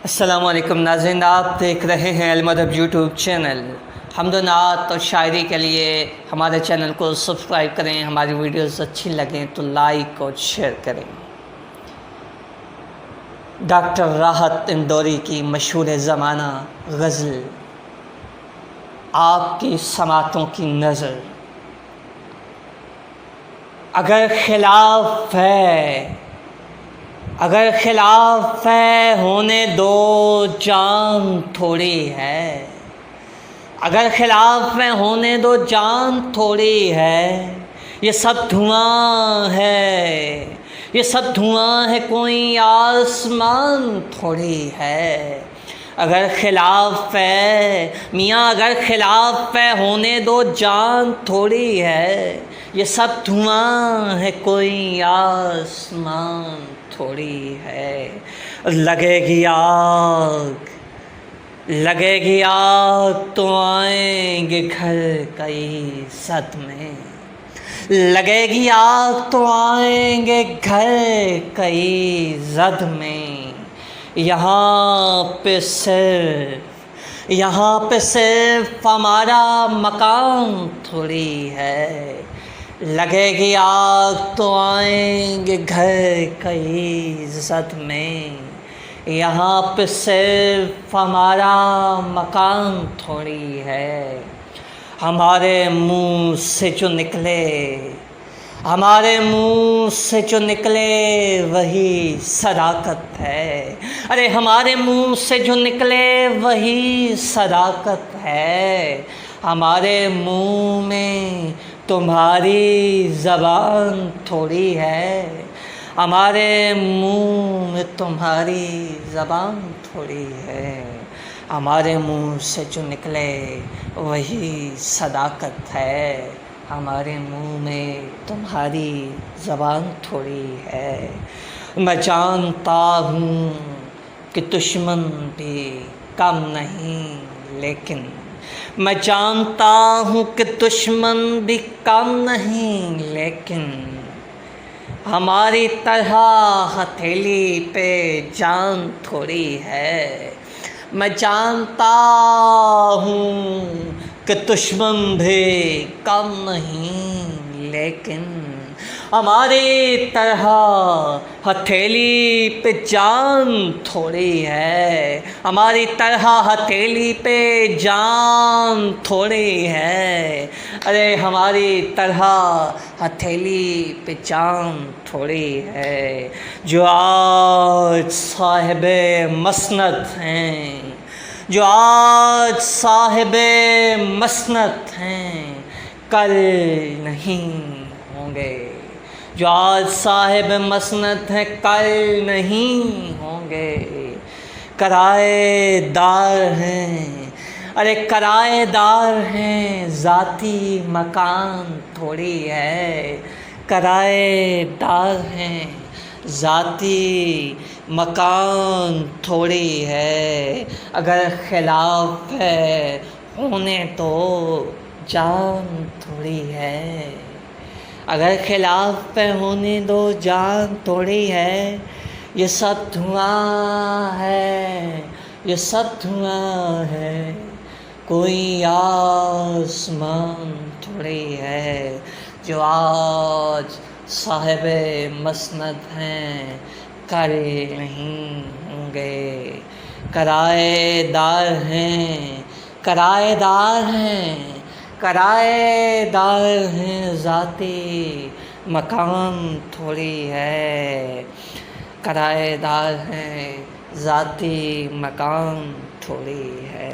अस्सलामुअलैकुम नाज़रीन, आप देख रहे हैं अलमदब यूट्यूब चैनल। हम्दनात और शायरी के लिए हमारे चैनल को सब्सक्राइब करें। हमारी वीडियोस अच्छी लगें तो लाइक और शेयर करें। डॉक्टर राहत इंदौरी की मशहूर ज़माना गज़ल, आपकी समातों की नज़र। अगर खिलाफ है होने दो, जान थोड़ी है। अगर खिलाफ में होने दो, जान थोड़ी है। ये सब धुआं है, ये सब धुआं है, कोई आसमान थोड़ी है। अगर खिलाफ है मियाँ, अगर खिलाफ है होने दो, जान थोड़ी है। ये सब धुआं है, कोई आसमान थोड़ी है। लगेगी आग तो आएंगे घर कई सदमे। लगेगी आग तो आएंगे घर कई जद में। यहाँ पे सिर्फ हमारा मकान थोड़ी है। लगेगी आग तो आएंगे घर कई जद में। यहाँ पे सिर्फ हमारा मकान थोड़ी है। हमारे मुंह से जो निकले वही सदाकत है। अरे हमारे मुंह से जो निकले वही सदाकत है। हमारे मुंह में तुम्हारी ज़बान थोड़ी है। हमारे मुंह में तुम्हारी ज़बान थोड़ी है। हमारे मुंह से जो निकले वही सदाकत है। हमारे मुंह में तुम्हारी ज़बान थोड़ी है। मैं जानता हूँ कि दुश्मन भी कम नहीं, लेकिन मैं जानता हूँ कि दुश्मन भी कम नहीं, लेकिन हमारी तरह हथेली पे जान थोड़ी है। मैं जानता हूँ कि दुश्मन भी कम नहीं, लेकिन हमारी तरह हथेली पे जान थोड़ी है। हमारी तरह हथेली पे जान थोड़ी है। अरे हमारी तरह हथेली पे जान थोड़ी है। जो आज साहिबे मसनद हैं, जो आज साहिबे मसनद हैं, कल नहीं होंगे। जो आज साहिब मसनद हैं, कल नहीं होंगे। किराएदार हैं, अरे किराएदार हैं, ज़ाती मकान थोड़ी है। किराएदार हैं, ज़ाती मकान थोड़ी है। अगर खिलाफ है होने तो जान थोड़ी है। अगर खिलाफ पे होने दो, जान थोड़ी है। ये सब धुआं है, ये सब धुआं है, कोई आसमान थोड़ी है। जो आज साहिबे मसनद हैं, कल नहीं होंगे। किराएदार हैं, किराएदार हैं, किराएदार हैं, ज़ाती मकान थोड़ी है। किराएदार हैं, ज़ाती मकान थोड़ी है।